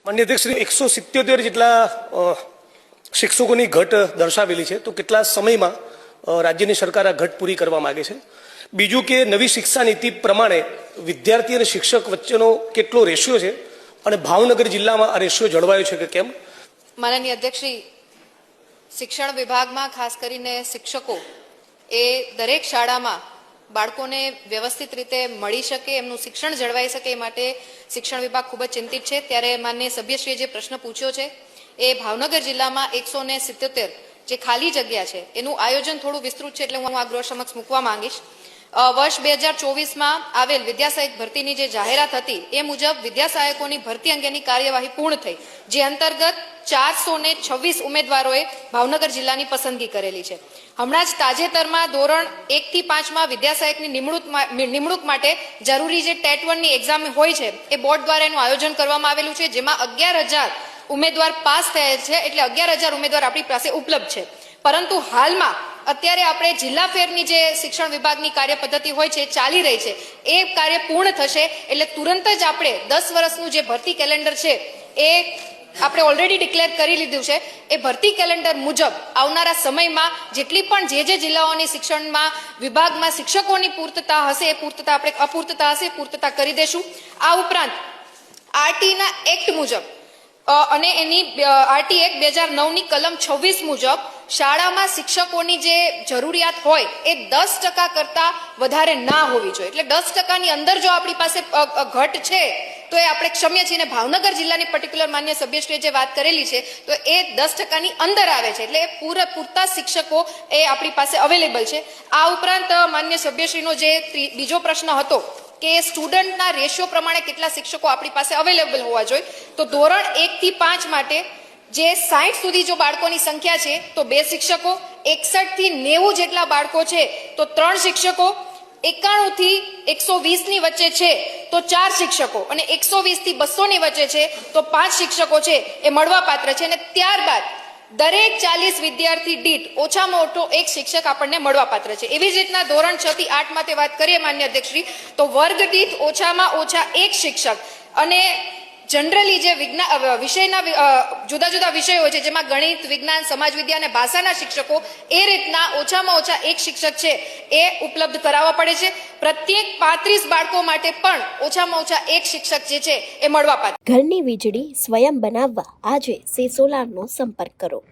માન્ય અધ્યક્ષ, 177 જેટલા શિક્ષકોની ઘટ દર્શાવેલી છે, તો કેટલા સમયમાં રાજ્યની સરકાર આ ઘટ પૂરી કરવા માંગે છે? બીજું કે નવી શિક્ષા નીતિ પ્રમાણે વિદ્યાર્થી અને શિક્ષક વચ્ચેનો કેટલો રેશિયો છે અને ભાવનગર જિલ્લામાં આ રેશિયો જળવાયો છે કે કેમ? માનનીય અધ્યક્ષશ્રી, શિક્ષણ વિભાગમાં ખાસ કરીને શિક્ષકો એ દરેક શાળામાં બાળકોને વ્યવસ્થિત રીતે મળી શકે, એમનું શિક્ષણ જળવાઈ શકે એ માટે શિક્ષણ વિભાગ ખૂબ જ ચિંતિત છે. ત્યારે માનનીય સભ્યશ્રીએ જે પ્રશ્ન પૂછ્યો છે એ ભાવનગર જિલ્લામાં 177 જે ખાલી જગ્યા છે એનું આયોજન થોડું વિસ્તૃત છે, એટલે હું આ ગૃહ સમક્ષ મૂકવા માંગીશ. વર્ષ 2024માં આવેલ વિદ્યાસહાયક ભરતીની જે જાહેરાત હતી એ મુજબ વિદ્યાસહાયકોની ભરતી અંગેની કાર્યવાહી પૂર્ણ થઈ, જે અંતર્ગત 426 ઉમેદવારોએ ભાવનગર જિલ્લાની પસંદગી કરેલી છે. હમણાં જ તાજેતરમાં ધોરણ 1 થી 5માં વિદ્યાસહાયકની નિમણૂક માટે જરૂરી જે ટેટ 1ની એક્ઝામ હોય છે એ બોર્ડ દ્વારા એનું આયોજન કરવામાં આવેલું છે, જેમાં 11,000 ઉમેદવાર પાસ થયેલ છે, એટલે 11,000 ઉમેદવાર આપણી પાસે ઉપલબ્ધ છે. પરંતુ હાલમાં અત્યારે આપણે જિલ્લા ફેરની જે શિક્ષણ વિભાગની કાર્ય પદ્ધતિ હોય છે ચાલી રહી છે, એ કાર્ય પૂર્ણ થશે એટલે તુરંત જ આપણે 10 વર્ષનું જે ભરતી કેલેન્ડર છે એ આપણે ઓલરેડી ડિક્લેર કરી લીધું છે. એ ભરતી કેલેન્ડર મુજબ આવનારા સમયમાં જેટલી પણ જે જિલ્લાઓની શિક્ષણમાં વિભાગમાં શિક્ષકોની પૂર્તતા હશે એ પૂર્તતા આપણે અપૂર્તતા હશે પૂર્તતા કરી દેશું. આ ઉપરાંત આરટીના એક્ટ મુજબ અને એની આરટી એક્ટ 2009ની કલમ 26 મુજબ શાળામાં શિક્ષકોની જે જરૂરિયાત હોય એ 10% કરતા વધારે ના હોવી જોઈએ. એટલે 10%ની અંદર જો આપણી પાસે ઘટ છે તો એ આપણે ક્ષમ્ય છીએ. અને ભાવનગર જિલ્લાની પર્ટિક્યુલર માન્ય સભ્યશ્રીએ જે વાત કરેલી છે તો એ 10%ની અંદર આવે છે, એટલે પૂરતા શિક્ષકો એ આપણી પાસે અવેલેબલ છે. આ ઉપરાંત માન્ય સભ્યશ્રીનો જે બીજો પ્રશ્ન હતો કે સ્ટુડન્ટના રેશિયો પ્રમાણે કેટલા શિક્ષકો આપણી પાસે અવેલેબલ હોવા જોઈએ, તો ધોરણ 1 થી 5 માટે જે 60 સુધી જો બાળકોની સંખ્યા છે તો 2 શિક્ષકો, 61 થી 90 જેટલા બાળકો છે તો 3 શિક્ષકો, 91 થી 120 ની વચ્ચે છે તો 4 શિક્ષકો, અને 120 થી 200 ની વચ્ચે છે તો 5 શિક્ષકો છે એ મળવાપાત્ર છે. અને ત્યારબાદ દરેક 40 વિદ્યાર્થી દીઠ ઓછામાં ઓછો 1 શિક્ષક આપણને મળવાપાત્ર છે. એવી જ રીતના ધોરણ 6 થી 8 માટે વાત કરીએ માન્ય અધ્યક્ષશ્રી, તો વર્ગ દીઠ ઓછામાં ઓછા 1 શિક્ષક, અને જનરલી જે વિષયના જુદા જુદા વિષયો હોય છે જેમાં ગણિત, વિજ્ઞાન, સમાજ વિદ્યા અને ભાષાના શિક્ષકો, એ રીતના ઓછામાં ઓછા 1 શિક્ષક છે એ ઉપલબ્ધ કરાવવા પડે છે. પ્રત્યેક 35 બાળકો માટે પણ ઓછામાં ઓછા 1 શિક્ષક જે છે એ મળવાપાત્ર. ઘરની વીજળી સ્વયં બનાવવા આજે સે સોલારનો સંપર્ક કરો.